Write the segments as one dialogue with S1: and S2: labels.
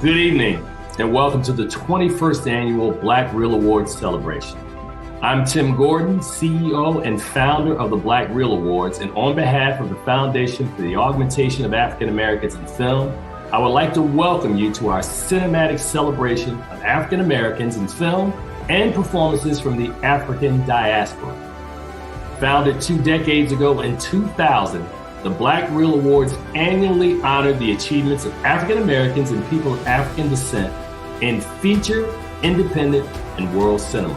S1: Good evening, and welcome to the 21st Annual Black Reel Awards celebration. I'm Tim Gordon, CEO and founder of the Black Reel Awards, and on behalf of the Foundation for the Augmentation of African Americans in Film, I would like to welcome you to our cinematic celebration of African Americans in film and performances from the African diaspora. Founded 2 decades ago in 2000, the Black Reel Awards annually honor the achievements of African Americans and people of African descent in feature, independent, and world cinema.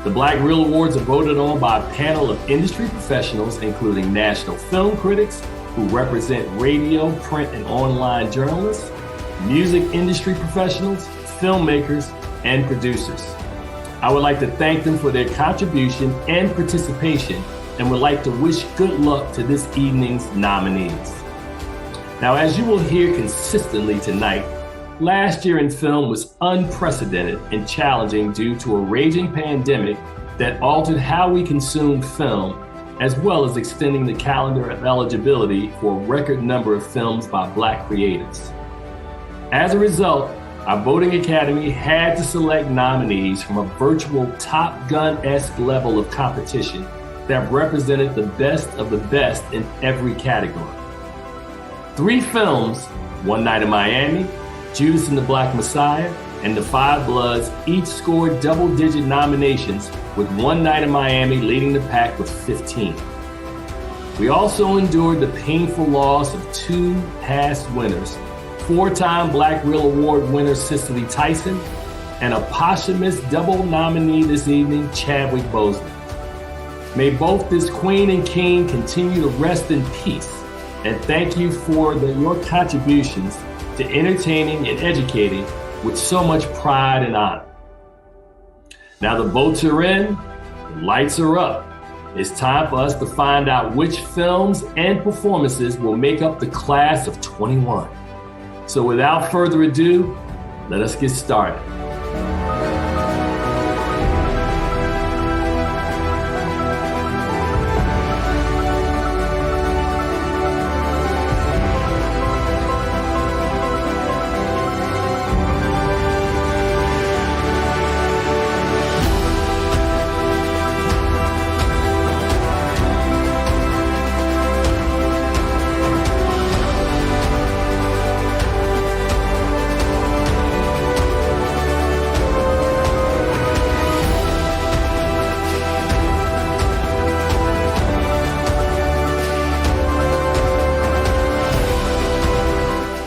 S1: The Black Reel Awards are voted on by a panel of industry professionals, including national film critics who represent radio, print, and online journalists, music industry professionals, filmmakers, and producers. I would like to thank them for their contribution and participation, and would like to wish good luck to this evening's nominees. Now, as you will hear consistently tonight, last year in film was unprecedented and challenging due to a raging pandemic that altered how we consume film, as well as extending the calendar of eligibility for a record number of films by Black creators. As a result, our voting academy had to select nominees from a virtual Top Gun-esque level of competition that represented the best of the best in every category. 3 films, One Night in Miami, Judas and the Black Messiah, and The Five Bloods each scored double-digit nominations, with One Night in Miami leading the pack with 15. We also endured the painful loss of 2 past winners, 4-time Black Reel Award winner Cicely Tyson, and a posthumous double nominee this evening, Chadwick Boseman. May both this queen and king continue to rest in peace, and thank you for your contributions to entertaining and educating with so much pride and honor. Now the votes are in, the lights are up. It's time for us to find out which films and performances will make up the class of 21. So without further ado, let us get started.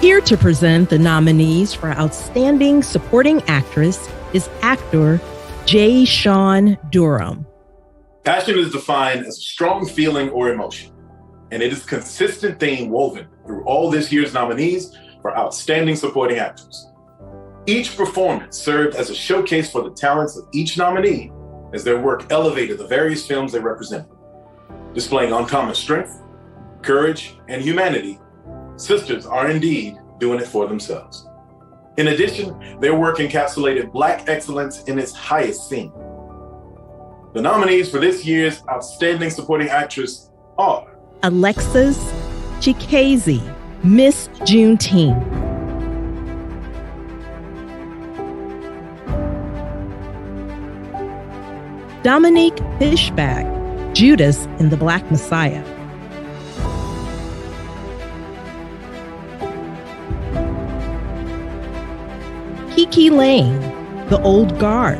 S2: Here to present the nominees for Outstanding Supporting Actress is actor Jay Sean Durham.
S3: Passion is defined as a strong feeling or emotion, and it is a consistent theme woven through all this year's nominees for Outstanding Supporting Actors. Each performance served as a showcase for the talents of each nominee as their work elevated the various films they represented. Displaying uncommon strength, courage, and humanity, sisters are indeed doing it for themselves. In addition, their work encapsulated Black excellence in its highest scene. The nominees for this year's Outstanding Supporting Actress are
S2: Alexis Chikeze, Miss Juneteenth. Dominique Fishback, Judas and the Black Messiah. Kiki Lane, The Old Guard.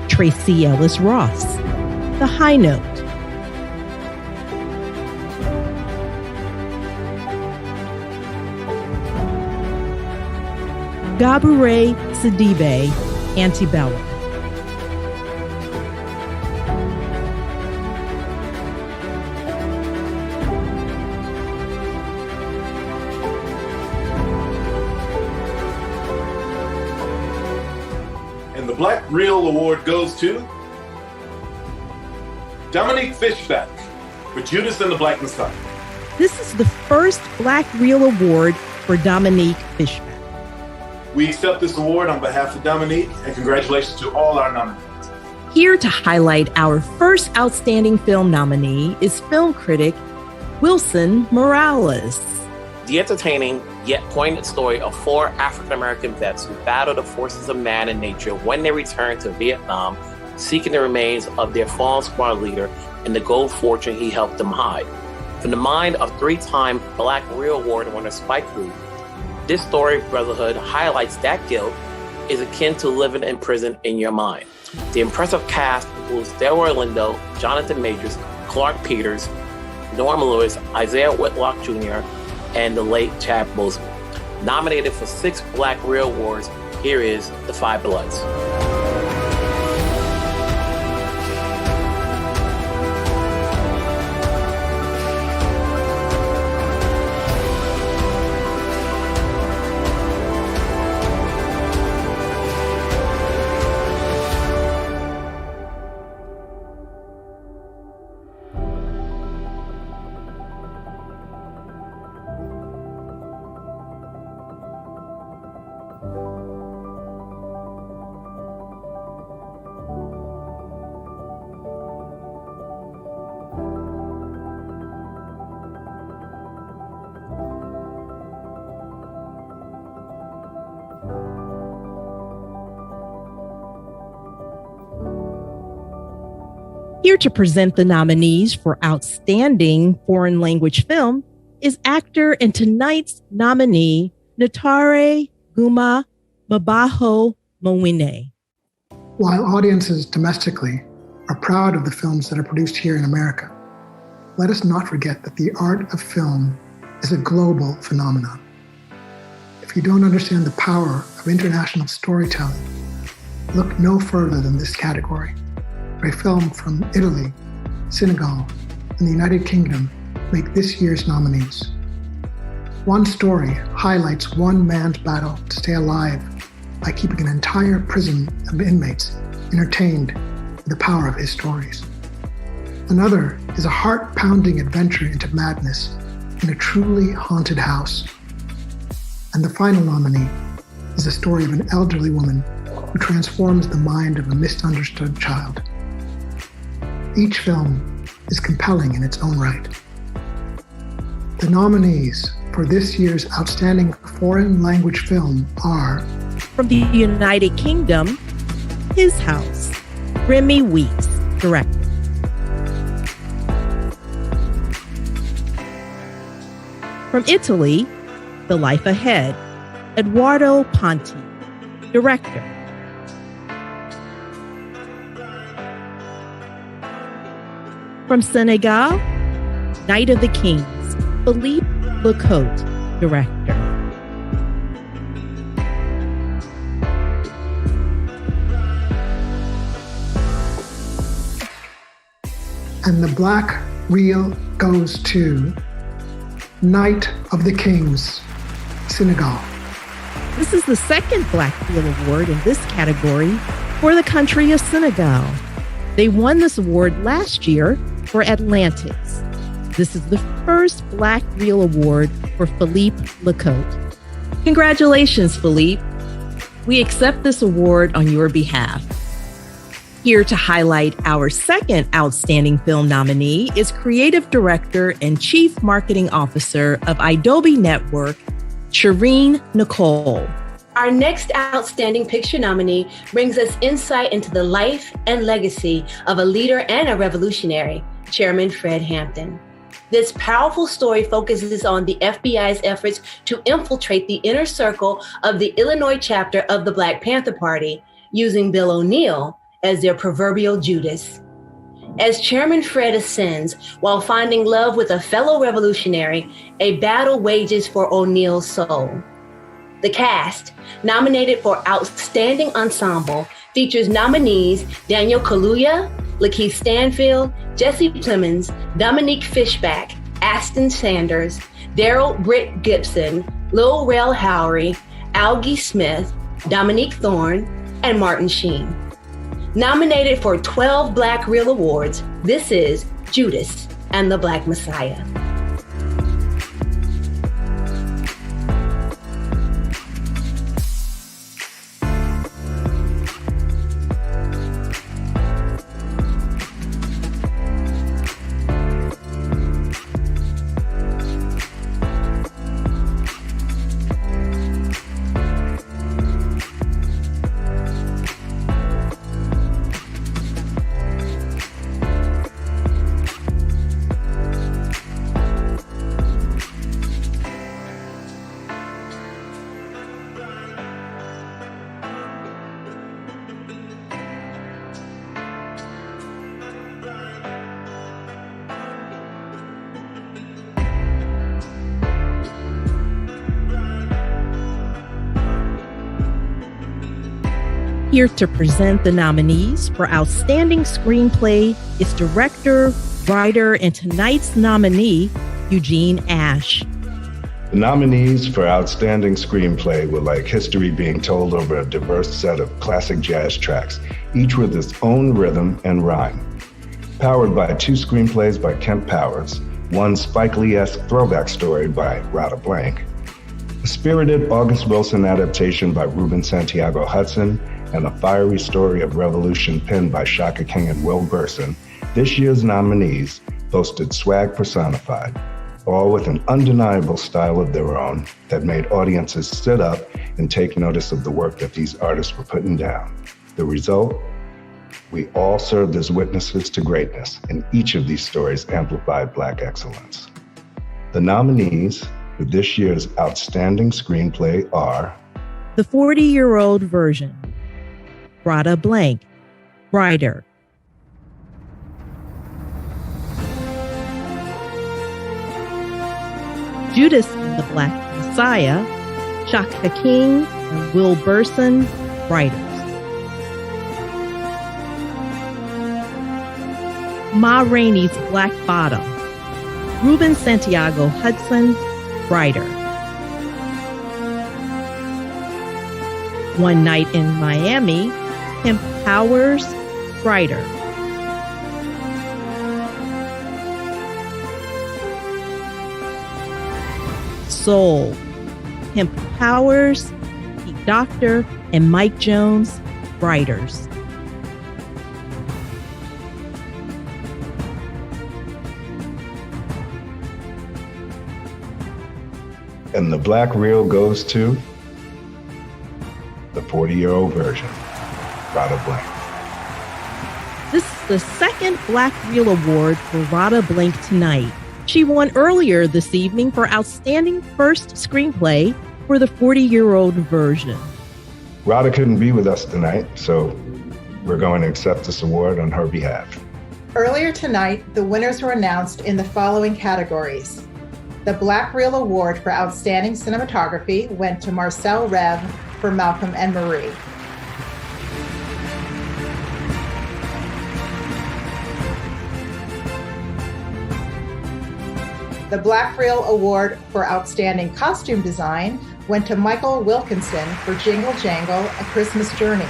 S2: Tracy Ellis Ross, The High Note. Gabourey Sidibe, Antebellum.
S3: And the Black Reel Award goes to Dominique Fishback for Judas and the Black Messiah.
S2: This is the first Black Reel Award for Dominique Fishback.
S3: We accept this award on behalf of Dominique, and congratulations to all our nominees.
S2: Here to highlight our first Outstanding Film nominee is film critic Wilson Morales.
S4: The entertaining yet poignant story of 4 African-American vets who battle the forces of man and nature when they return to Vietnam, seeking the remains of their fallen squad leader and the gold fortune he helped them hide. From the mind of 3-time Black Reel Award winner Spike Lee, this story of brotherhood highlights that guilt is akin to living in prison in your mind. The impressive cast includes Delroy Lindo, Jonathan Majors, Clark Peters, Norm Lewis, Isaiah Whitlock Jr., and the late Chad Boseman. Nominated for 6 Black Reel Awards, here is The Five Bloods.
S2: Here to present the nominees for Outstanding Foreign Language Film is actor and tonight's nominee, Ntare Guma Mabaho Mawine.
S5: While audiences domestically are proud of the films that are produced here in America, let us not forget that the art of film is a global phenomenon. If you don't understand the power of international storytelling, look no further than this category, where a film from Italy, Senegal, and the United Kingdom make this year's nominees. One story highlights one man's battle to stay alive by keeping an entire prison of inmates entertained with the power of his stories. Another is a heart-pounding adventure into madness in a truly haunted house. And the final nominee is the story of an elderly woman who transforms the mind of a misunderstood child. Each film is compelling in its own right. The nominees for this year's Outstanding Foreign Language Film are:
S2: from the United Kingdom, His House, Remy Weeks, director. From Italy, The Life Ahead, Eduardo Ponti, director. From Senegal, Night of the Kings, Philippe Lecote, director.
S5: And the Black Reel goes to Night of the Kings, Senegal.
S2: This is the second Black Reel Award in this category for the country of Senegal. They won this award last year for Atlantics. This is the first Black Reel Award for Philippe Lecote. Congratulations, Philippe. We accept this award on your behalf. Here to highlight our second Outstanding Film nominee is Creative Director and Chief Marketing Officer of Adobe Network, Shireen Nicole.
S6: Our next Outstanding Picture nominee brings us insight into the life and legacy of a leader and a revolutionary, Chairman Fred Hampton. This powerful story focuses on the FBI's efforts to infiltrate the inner circle of the Illinois chapter of the Black Panther Party, using Bill O'Neal as their proverbial Judas. As Chairman Fred ascends while finding love with a fellow revolutionary, a battle wages for O'Neal's soul. The cast, nominated for Outstanding Ensemble, features nominees Daniel Kaluuya, Lakeith Stanfield, Jesse Plemons, Dominique Fishback, Aston Sanders, Daryl Britt Gibson, Lil Rel Howery, Algie Smith, Dominique Thorne, and Martin Sheen. Nominated for 12 Black Reel Awards, this is Judas and the Black Messiah.
S2: Here to present the nominees for Outstanding Screenplay is director, writer, and tonight's nominee, Eugene Ash.
S7: The nominees for Outstanding Screenplay were like history being told over a diverse set of classic jazz tracks, each with its own rhythm and rhyme. Powered by 2 screenplays by Kemp Powers, one Spike Lee-esque throwback story by Radha Blank, a spirited August Wilson adaptation by Ruben Santiago Hudson, and a fiery story of revolution penned by Shaka King and Will Burson, this year's nominees boasted swag personified, all with an undeniable style of their own that made audiences sit up and take notice of the work that these artists were putting down. The result? We all served as witnesses to greatness, and each of these stories amplified Black excellence. The nominees for this year's Outstanding Screenplay are
S2: The 40-Year-Old Version, Radha Blank, writer. Judas and the Black Messiah, Shaka King and Will Burson, writers. Ma Rainey's Black Bottom, Ruben Santiago Hudson, writer. One Night in Miami, Kemp Powers, writer. Soul, Kemp Powers, Pete Docter, and Mike Jones, writers.
S7: And the Black Reel goes to The 40-Year-Old Version, Radha Blank.
S2: This is the second Black Reel Award for Radha Blank tonight. She won earlier this evening for Outstanding First Screenplay for The 40-Year-Old Version.
S7: Radha couldn't be with us tonight, so we're going to accept this award on her behalf.
S8: Earlier tonight, the winners were announced in the following categories. The Black Reel Award for Outstanding Cinematography went to Marcel Rev for Malcolm and Marie. The Black Reel Award for Outstanding Costume Design went to Michael Wilkinson for Jingle Jangle, A Christmas Journey.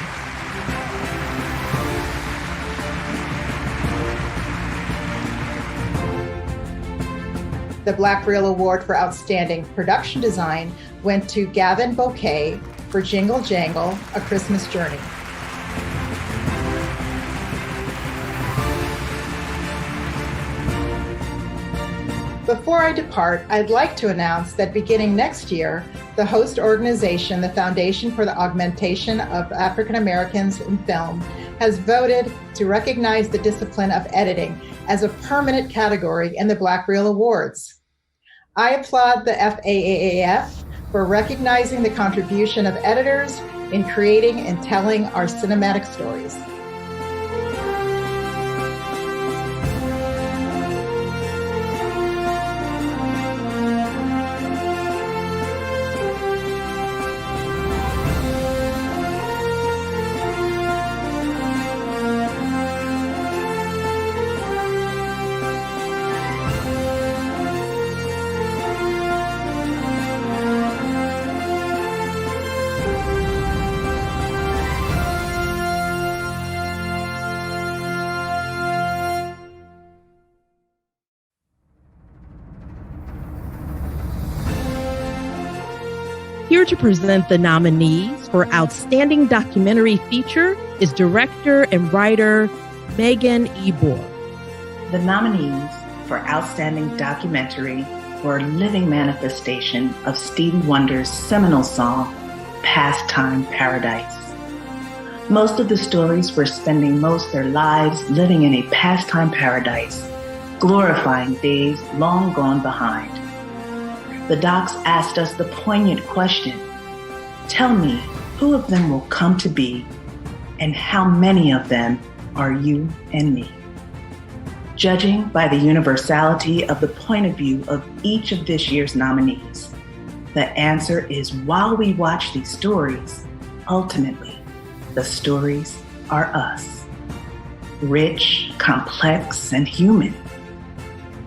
S8: The Black Reel Award for Outstanding Production Design went to Gavin Bouquet for Jingle Jangle, A Christmas Journey. Before I depart, I'd like to announce that beginning next year, the host organization, the Foundation for the Augmentation of African Americans in Film, has voted to recognize the discipline of editing as a permanent category in the Black Reel Awards. I applaud the FAAAF for recognizing the contribution of editors in creating and telling our cinematic stories.
S2: Here to present the nominees for Outstanding Documentary Feature is director and writer Megan Ebor.
S9: The nominees for Outstanding Documentary were a living manifestation of Stevie Wonder's seminal song, Pastime Paradise. Most of the stories were spending most of their lives living in a pastime paradise, glorifying days long gone behind. The docs asked us the poignant question, tell me who of them will come to be and how many of them are you and me? Judging by the universality of the point of view of each of this year's nominees, the answer is while we watch these stories, ultimately, The stories are us. Rich, complex, and human.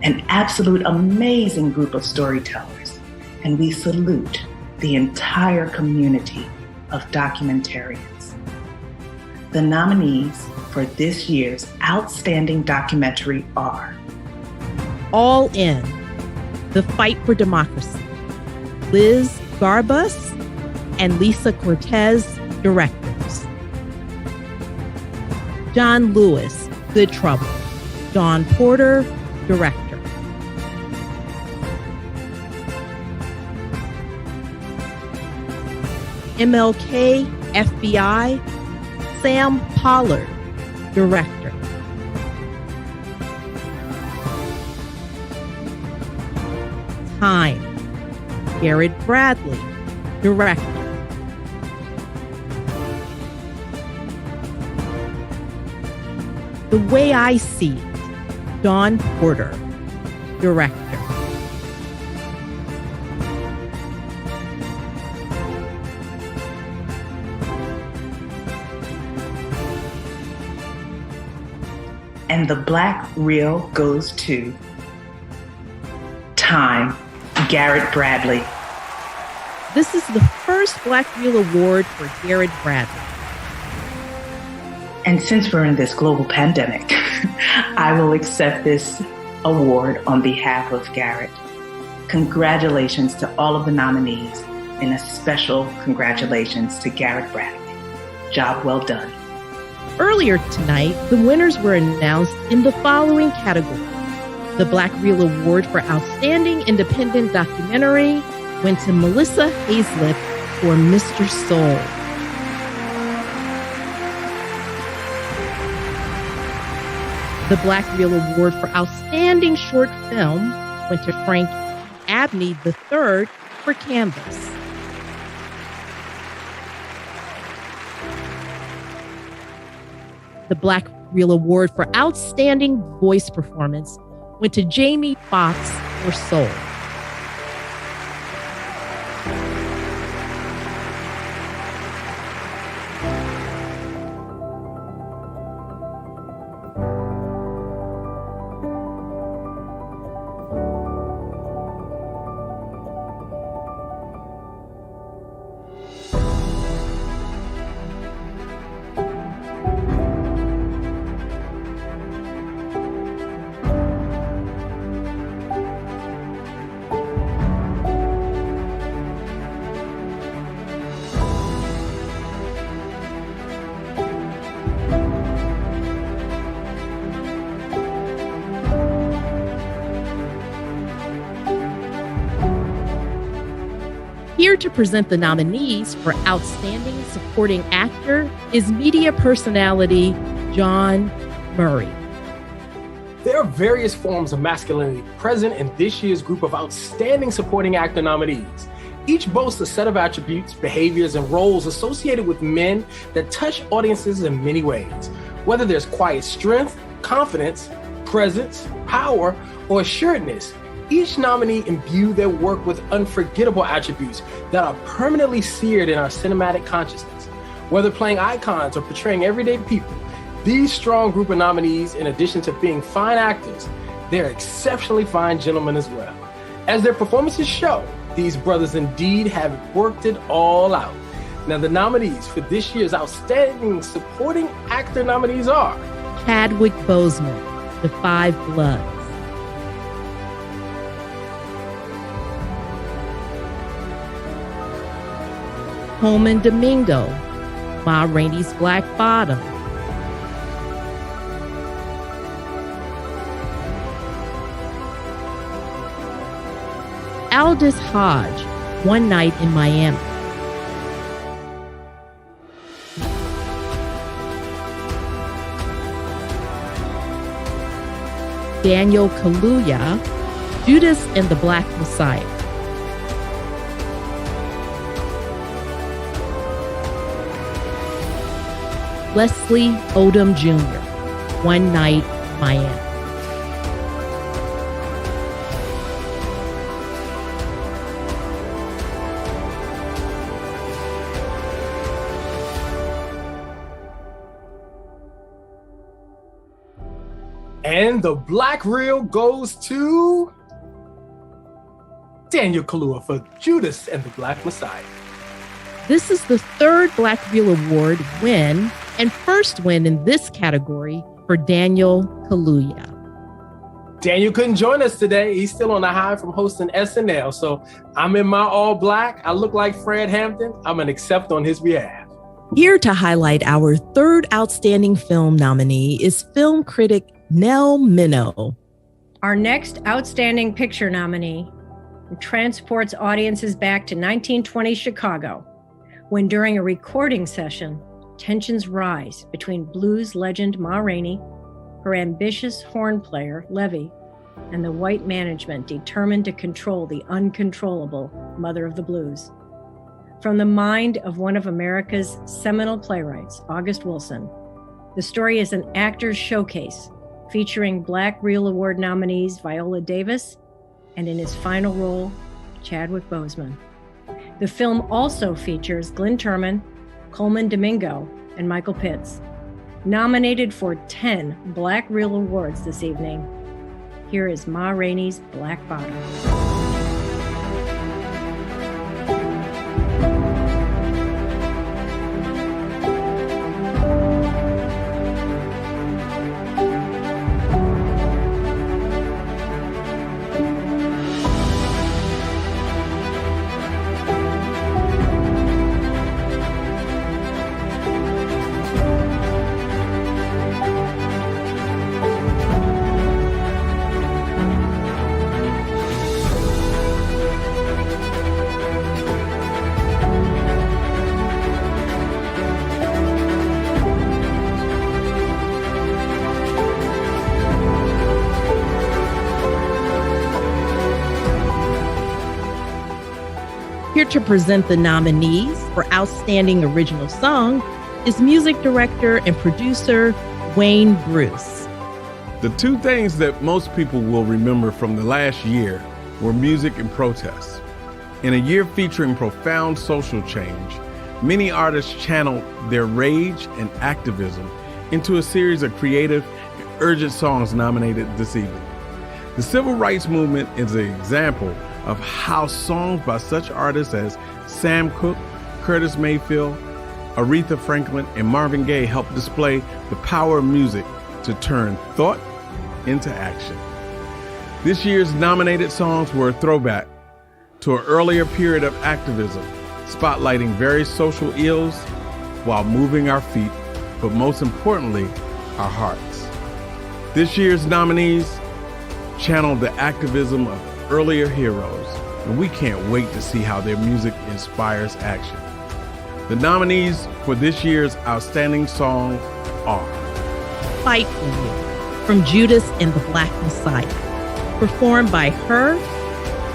S9: An absolute amazing group of storytellers, and we salute the entire community of documentarians. The nominees for this year's Outstanding Documentary are
S2: All In, The Fight for Democracy, Liz Garbus and Lisa Cortez, directors. John Lewis, Good Trouble, Dawn Porter, director. MLK, FBI, Sam Pollard, director. Time, Garrett Bradley, director. The Way I See It, Dawn Porter, director.
S9: And the Black Reel goes to Time, Garrett Bradley.
S2: This is the first Black Reel Award for Garrett Bradley.
S9: And since we're in this global pandemic, I will accept this award on behalf of Garrett. Congratulations to all of the nominees, and a special congratulations to Garrett Bradley. Job well done.
S2: Earlier tonight, the winners were announced in the following categories. The Black Reel Award for Outstanding Independent Documentary went to Melissa Hazlett for Mr. Soul. The Black Reel Award for Outstanding Short Film went to Frank Abney III for Canvas. The Black Reel Award for Outstanding Voice Performance went to Jamie Foxx for Soul. Here to present the nominees for Outstanding Supporting Actor is media personality John Murray.
S10: There are various forms of masculinity present in this year's group of Outstanding Supporting Actor nominees. Each boasts a set of attributes, behaviors, and roles associated with men that touch audiences in many ways. Whether there's quiet strength, confidence, presence, power, or assuredness, each nominee imbue their work with unforgettable attributes that are permanently seared in our cinematic consciousness. Whether playing icons or portraying everyday people, these strong group of nominees, in addition to being fine actors, they're exceptionally fine gentlemen as well. As their performances show, these brothers indeed have worked it all out. Now, the nominees for this year's Outstanding Supporting Actor nominees are
S2: Chadwick Boseman, The Five Bloods, Colman Domingo, Ma Rainey's Black Bottom, Aldous Hodge, One Night in Miami, Daniel Kaluuya, Judas and the Black Messiah, Leslie Odom Jr., One Night, Miami.
S10: And the Black Reel goes to Daniel Kaluuya for Judas and the Black Messiah.
S2: This is the third Black Reel Award win and first win in this category for Daniel Kaluuya.
S10: Daniel couldn't join us today. He's still on the high from hosting SNL. So I'm in my all black. I look like Fred Hampton. I'm going to accept on his behalf.
S2: Here to highlight our third outstanding film nominee is film critic Nell Minow.
S11: Our next outstanding picture nominee transports audiences back to 1920 Chicago, when during a recording session, tensions rise between blues legend Ma Rainey, her ambitious horn player, Levy, and the white management determined to control the uncontrollable mother of the blues. From the mind of one of America's seminal playwrights, August Wilson, the story is an actor's showcase featuring Black Reel Award nominees Viola Davis and, in his final role, Chadwick Boseman. The film also features Glynn Turman, Coleman Domingo, and Michael Pitts. Nominated for 10 Black Reel Awards this evening, here is Ma Rainey's Black Bottom.
S2: Here to present the nominees for Outstanding Original Song is music director and producer Wayne Bruce.
S12: The two things that most people will remember from the last year were music and protests. In a year featuring profound social change, many artists channeled their rage and activism into a series of creative and urgent songs nominated this evening. The civil rights movement is an example of how songs by such artists as Sam Cooke, Curtis Mayfield, Aretha Franklin, and Marvin Gaye helped display the power of music to turn thought into action. This year's nominated songs were a throwback to an earlier period of activism, spotlighting various social ills while moving our feet, but most importantly, our hearts. This year's nominees channeled the activism of earlier heroes, and we can't wait to see how their music inspires action. The nominees for this year's Outstanding Song are
S2: Fight For You from Judas and the Black Messiah, performed by her,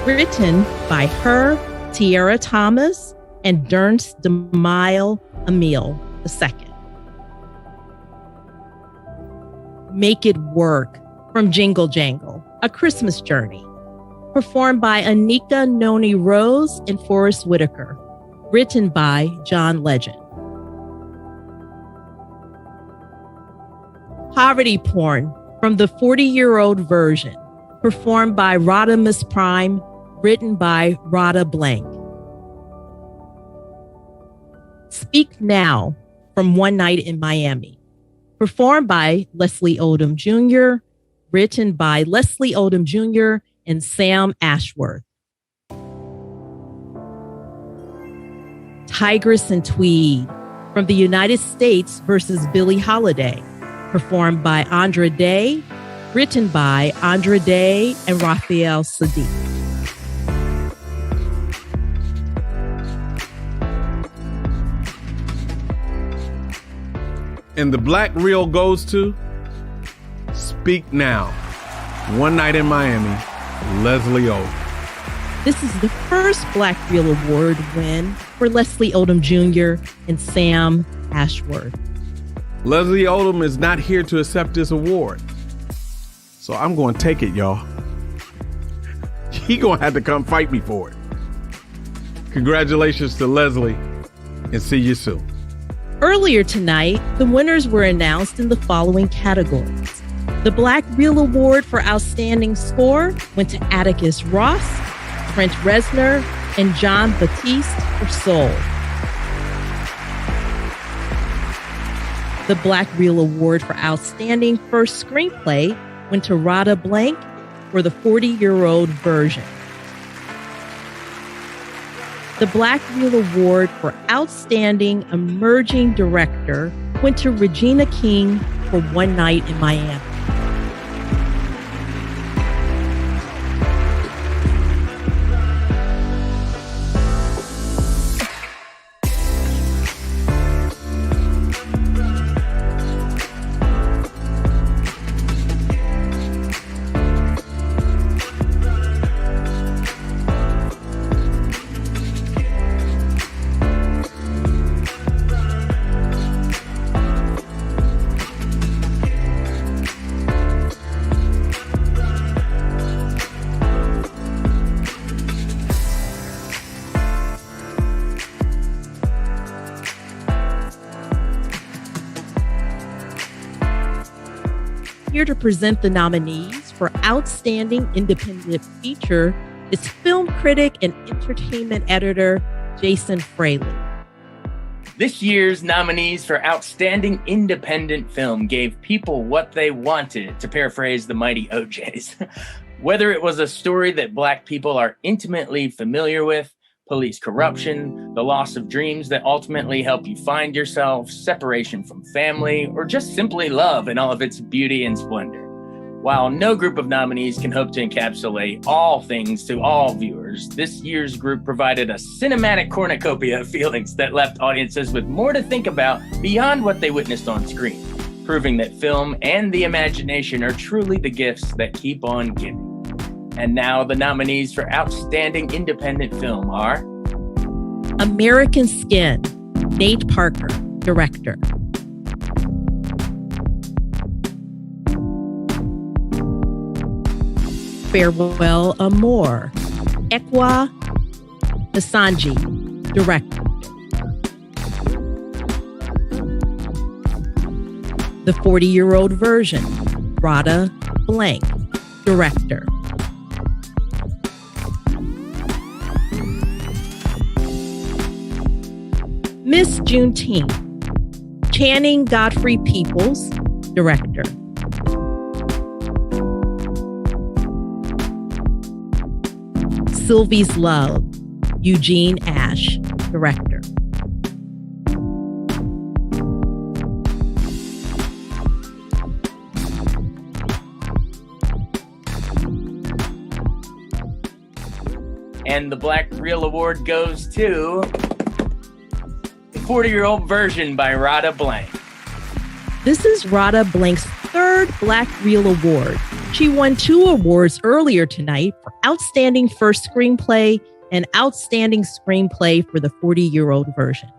S2: written by her, Tiara Thomas, and Dernst DeMille Emile II. Make It Work from Jingle Jangle, A Christmas Journey, performed by Anika Noni Rose and Forrest Whitaker, written by John Legend. Poverty Porn from the 40-Year-Old Version, performed by Rodimus Prime, written by Rada Blank. Speak Now from One Night in Miami, performed by Leslie Odom Jr., written by Leslie Odom Jr. and Sam Ashworth. Tigress and Tweed from the United States versus Billie Holiday, performed by Andra Day, written by Andra Day and Raphael Sadiq.
S12: And the Black Reel goes to Speak Now, One Night in Miami, Leslie Odom.
S2: This is the first Black Reel Award win for Leslie Odom Jr. and Sam Ashworth.
S12: Leslie Odom is not here to accept this award, so I'm going to take it, y'all. He going to have to come fight me for it. Congratulations to Leslie, and see you soon.
S2: Earlier tonight, the winners were announced in the following categories: The Black Reel Award for Outstanding Score went to Atticus Ross, Trent Reznor, and Jon Batiste for Soul. The Black Reel Award for Outstanding First Screenplay went to Radha Blank for The 40-Year-Old Version. The Black Reel Award for Outstanding Emerging Director went to Regina King for One Night in Miami. Here to present the nominees for Outstanding Independent Feature is film critic and entertainment editor Jason Fraley.
S13: This year's nominees for Outstanding Independent Film gave people what they wanted, to paraphrase the mighty OJs. Whether it was a story that Black people are intimately familiar with, police corruption, the loss of dreams that ultimately help you find yourself, separation from family, or just simply love in all of its beauty and splendor. While no group of nominees can hope to encapsulate all things to all viewers, this year's group provided a cinematic cornucopia of feelings that left audiences with more to think about beyond what they witnessed on screen, proving that film and the imagination are truly the gifts that keep on giving. And now the nominees for Outstanding Independent Film are
S2: American Skin, Nate Parker, director. Farewell Amor, Ekwa Asanji, director. The 40-Year-Old Version, Radha Blank, director. Miss Juneteenth, Channing Godfrey Peoples, director. Sylvie's Love, Eugene Ash, director.
S13: And the Black Reel Award goes to The 40-Year-Old Version by Radha Blank.
S2: This is Radha Blank's third Black Reel Award. She won 2 awards earlier tonight for Outstanding First Screenplay and Outstanding Screenplay for The 40-Year-Old Version.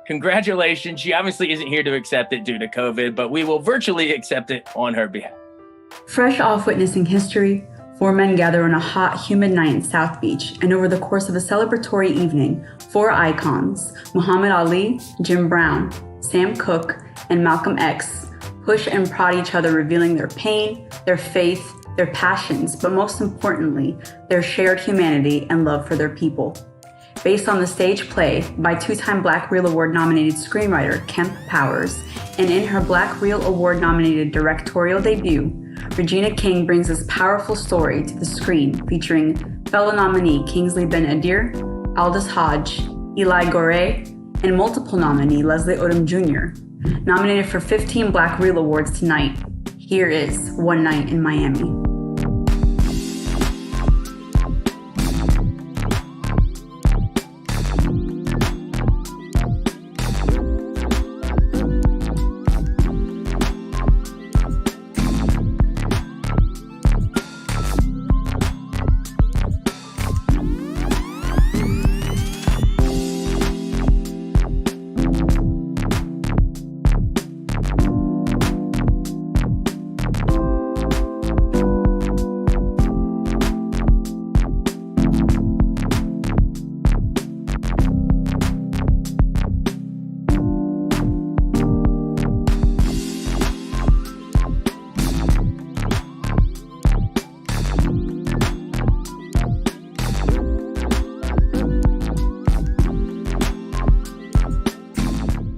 S13: Congratulations. She obviously isn't here to accept it due to COVID, but we will virtually accept it on her behalf.
S14: Fresh off witnessing history, 4 men gather on a hot, humid night in South Beach, and over the course of a celebratory evening, 4 icons, Muhammad Ali, Jim Brown, Sam Cooke, and Malcolm X, push and prod each other, revealing their pain, their faith, their passions, but most importantly, their shared humanity and love for their people. Based on the stage play by 2-time Black Reel Award nominated screenwriter Kemp Powers, and in her Black Reel Award nominated directorial debut, Regina King brings this powerful story to the screen, featuring fellow nominee Kingsley Ben-Adir, Aldous Hodge, Eli Goree, and multiple nominee Leslie Odom Jr. Nominated for 15 Black Reel Awards tonight, here is One Night in Miami.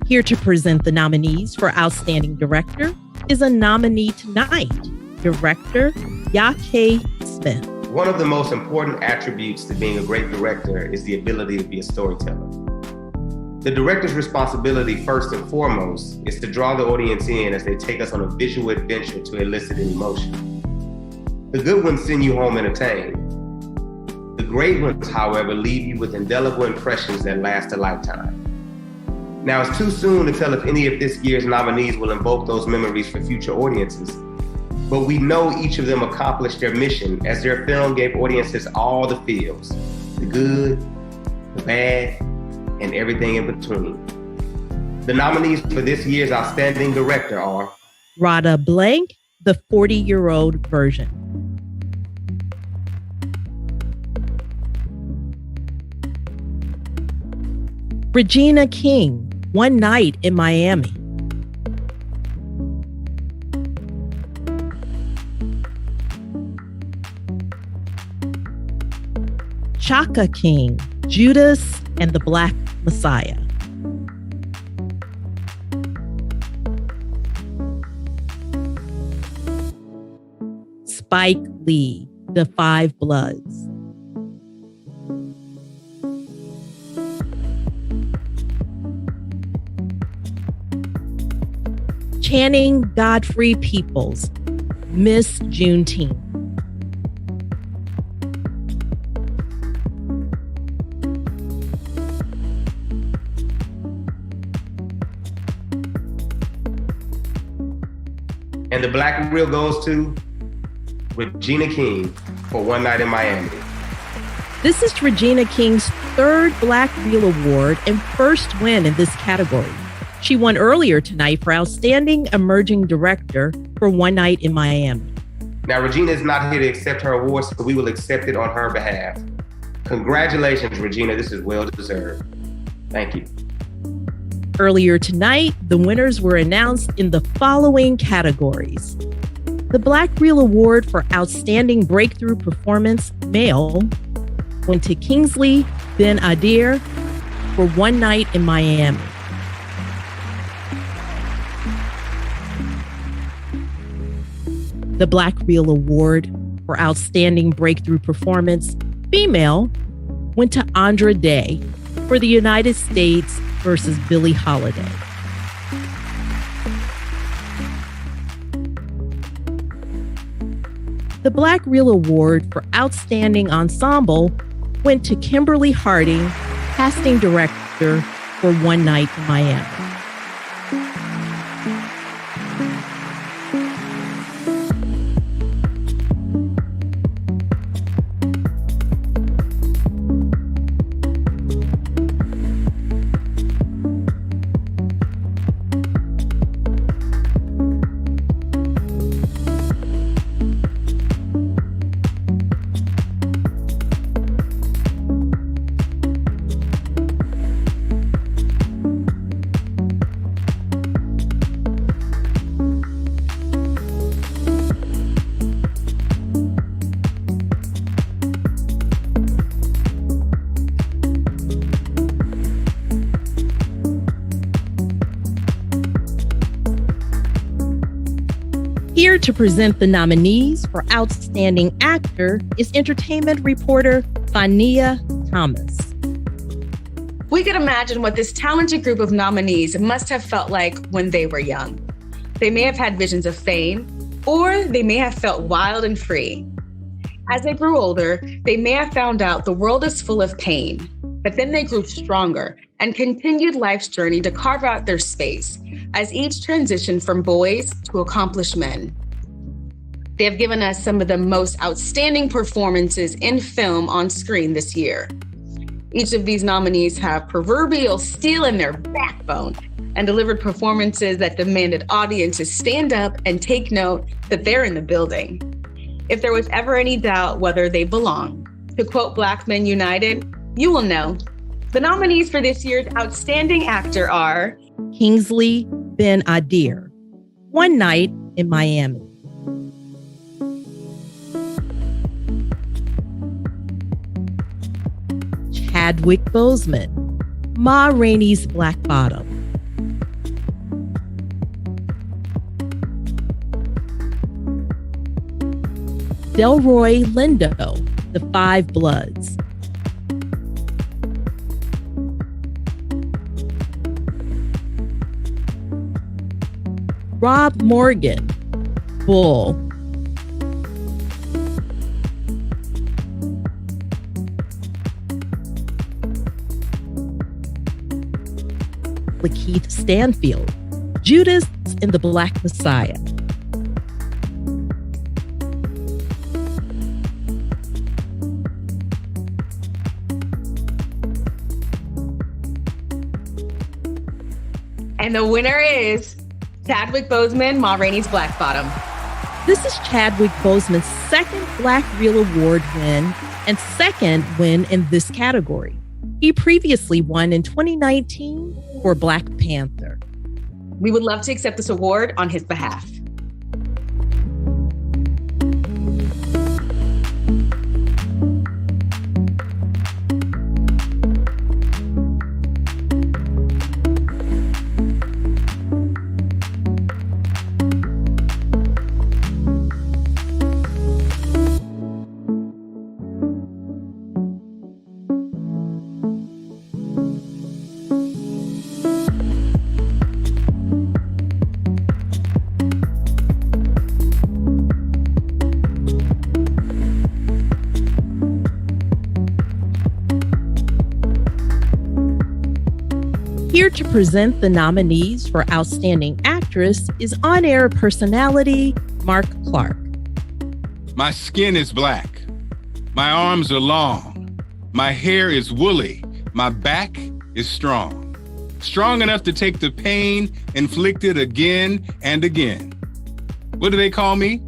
S2: Here to present the nominees for Outstanding Director is a nominee tonight, Director Yake Smith.
S15: One of the most important attributes to being a great director is the ability to be a storyteller. The director's responsibility, first and foremost, is to draw the audience in as they take us on a visual adventure to elicit an emotion. The good ones send you home entertained. The great ones, however, leave you with indelible impressions that last a lifetime. Now, it's too soon to tell if any of this year's nominees will invoke those memories for future audiences, but we know each of them accomplished their mission as their film gave audiences all the feels, the good, the bad, and everything in between. The nominees for this year's Outstanding Director are
S2: Radha Blank, the 40-year-old version. Regina King, One Night in Miami. Chaka King, Judas and the Black Messiah. Spike Lee, The Five Bloods. Channing Godfrey Peoples, Miss Juneteenth.
S15: And the Black Reel goes to Regina King for One Night in Miami.
S2: This is Regina King's third Black Reel Award and first win in this category. She won earlier tonight for Outstanding Emerging Director for One Night in Miami.
S15: Now, Regina is not here to accept her award, so we will accept it on her behalf. Congratulations, Regina. This is well deserved. Thank you.
S2: Earlier tonight, the winners were announced in the following categories. The Black Reel Award for Outstanding Breakthrough Performance, Male, went to Kingsley Ben-Adir for One Night in Miami. The Black Reel Award for Outstanding Breakthrough Performance, Female, went to Andra Day for The United States versus Billie Holiday. The Black Reel Award for Outstanding Ensemble went to Kimberly Harding, Casting Director for One Night in Miami. Here to present the nominees for Outstanding Actor is entertainment reporter Fania Thomas.
S16: We could imagine what this talented group of nominees must have felt like when they were young. They may have had visions of fame, or they may have felt wild and free. As they grew older, they may have found out the world is full of pain, but then they grew stronger and continued life's journey to carve out their space as each transitioned from boys to accomplished men. They have given us some of the most outstanding performances in film on screen this year. Each of these nominees have proverbial steel in their backbone and delivered performances that demanded audiences stand up and take note that they're in the building. If there was ever any doubt whether they belong, to quote Black Men United, you will know. The nominees for this year's Outstanding Actor are
S2: Kingsley Ben-Adir, One Night in Miami. Chadwick Boseman, Ma Rainey's Black Bottom. Delroy Lindo, The Five Bloods. Rob Morgan, Bull. Lakeith Stanfield, Judas and the Black Messiah.
S16: And the winner is Chadwick Boseman, Ma Rainey's Black Bottom.
S2: This is Chadwick Boseman's second Black Reel Award win and second win in this category. He previously won in 2019 for Black Panther.
S16: We would love to accept this award on his behalf.
S2: Here to present the nominees for Outstanding Actress is on-air personality Mark Clark.
S12: My skin is black. My arms are long. My hair is woolly. My back is strong. Strong enough to take the pain inflicted again and again. What do they call me?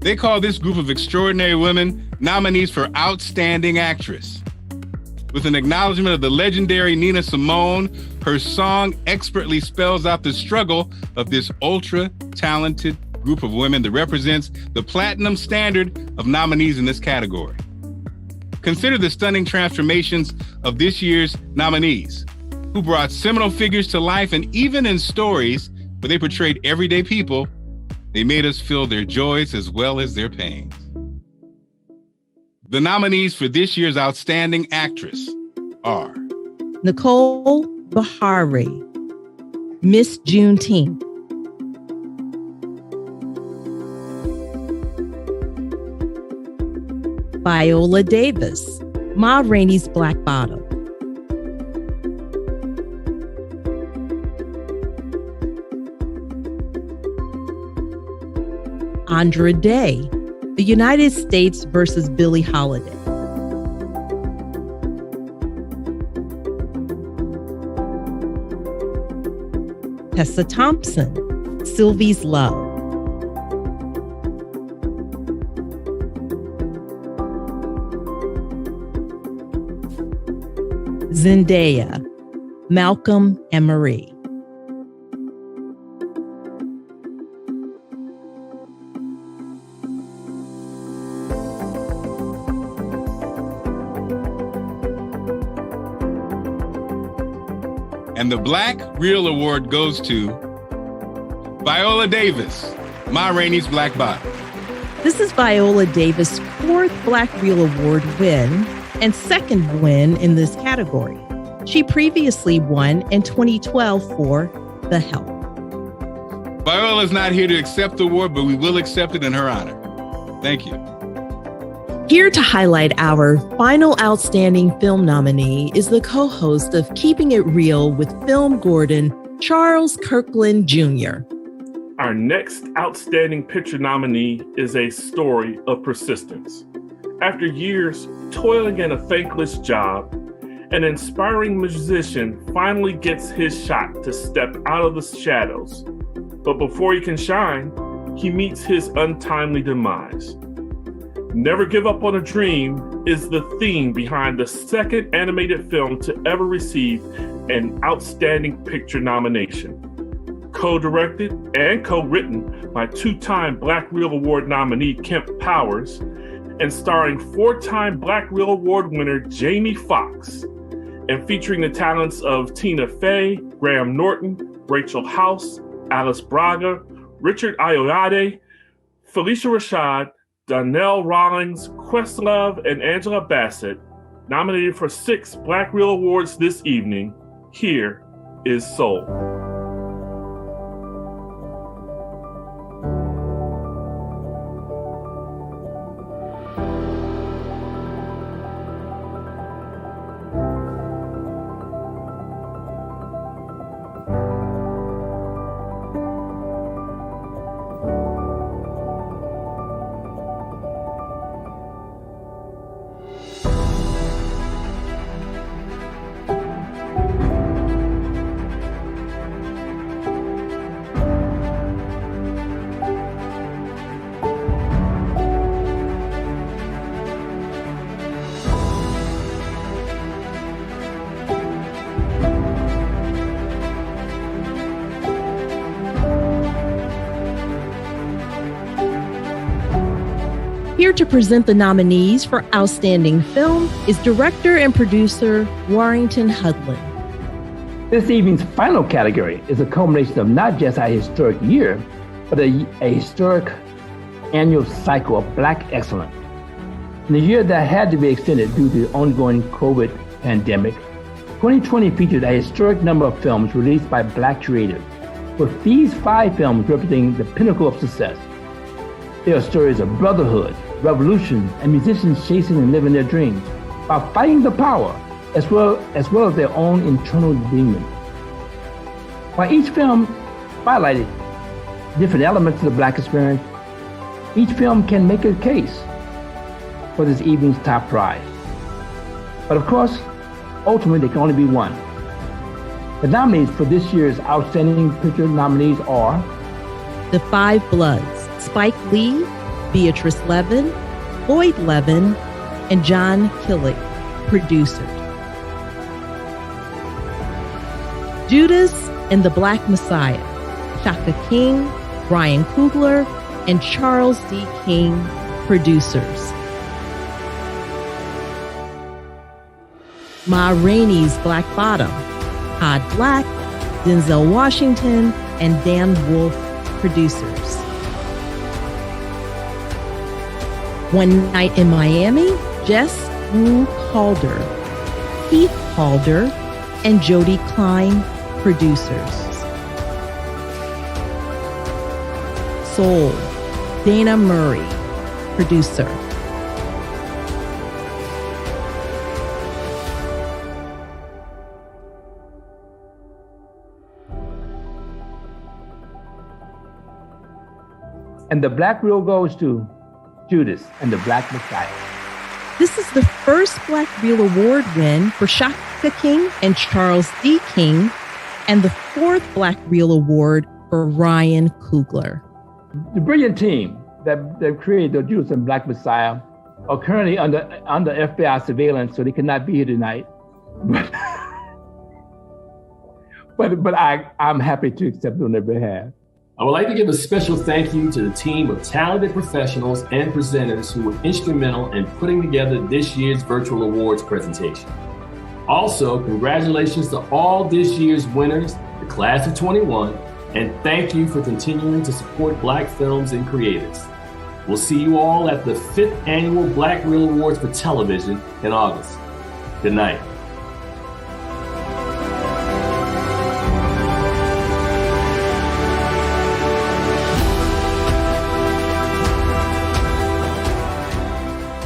S12: They call this group of extraordinary women nominees for Outstanding Actress. With an acknowledgement of the legendary Nina Simone, her song expertly spells out the struggle of this ultra-talented group of women that represents the platinum standard of nominees in this category. Consider the stunning transformations of this year's nominees, who brought seminal figures to life, and even in stories where they portrayed everyday people, they made us feel their joys as well as their pains. The nominees for this year's Outstanding Actress are
S2: Nicole Beharie, Miss Juneteenth. Viola Davis, Ma Rainey's Black Bottom. Andra Day, The United States versus Billie Holiday. Tessa Thompson, Sylvie's Love. Zendaya, Malcolm and Marie.
S12: And the Black Reel Award goes to Viola Davis, Ma Rainey's Black Bottom.
S2: This is Viola Davis' fourth Black Reel Award win and second win in this category. She previously won in 2012 for The Help.
S12: Viola's not here to accept the award, but we will accept it in her honor. Thank you.
S2: Here to highlight our final Outstanding Film nominee is the co-host of Keeping It Real with Film Gordon, Charles Kirkland Jr.
S17: Our next Outstanding Picture nominee is a story of persistence. After years toiling in a thankless job, an inspiring musician finally gets his shot to step out of the shadows. But before he can shine, he meets his untimely demise. Never Give Up on a Dream is the theme behind the second animated film to ever receive an Outstanding Picture nomination. Co-directed and co-written by two-time Black Reel Award nominee Kemp Powers and starring four-time Black Reel Award winner Jamie Foxx, and featuring the talents of Tina Fey, Graham Norton, Rachel House, Alice Braga, Richard Ayoade, Felicia Rashad, Donnell Rawlings, Questlove, and Angela Bassett, nominated for 6 Black Reel Awards this evening. Here is Soul.
S2: Here to present the nominees for Outstanding Film is director and producer Warrington Hudlin.
S18: This evening's final category is a culmination of not just a historic year, but a historic annual cycle of Black excellence. In a year that had to be extended due to the ongoing COVID pandemic, 2020 featured a historic number of films released by Black creators, with these 5 films representing the pinnacle of success. They are stories of brotherhood, revolution, and musicians chasing and living their dreams while fighting the power as well as their own internal demons. While each film highlighted different elements of the Black experience, each film can make a case for this evening's top prize. But of course, ultimately there can only be one. The nominees for this year's Outstanding Picture nominees are
S2: The Five Bloods, Spike Lee, Beatrice Levin, Lloyd Levin, and John Killick, producers. Judas and the Black Messiah, Shaka King, Ryan Coogler, and Charles D. King, producers. Ma Rainey's Black Bottom, Todd Black, Denzel Washington, and Dan Wolfe, producers. One Night in Miami, Jess Wu Calder, Keith Calder, and Jodie Klein, producers. Soul, Dana Murray, producer.
S18: And the Black Reel goes to Judas and the Black Messiah.
S2: This is the first Black Reel Award win for Shaka King and Charles D. King, and the 4th Black Reel Award for Ryan Coogler.
S18: The brilliant team that created the Judas and Black Messiah are currently under FBI surveillance, so they cannot be here tonight. But I'm happy to accept it on their behalf.
S1: I would like to give a special thank you to the team of talented professionals and presenters who were instrumental in putting together this year's virtual awards presentation. Also, congratulations to all this year's winners, the class of 21, and thank you for continuing to support Black films and creators. We'll see you all at the 5th Annual Black Reel Awards for Television in August. Good night.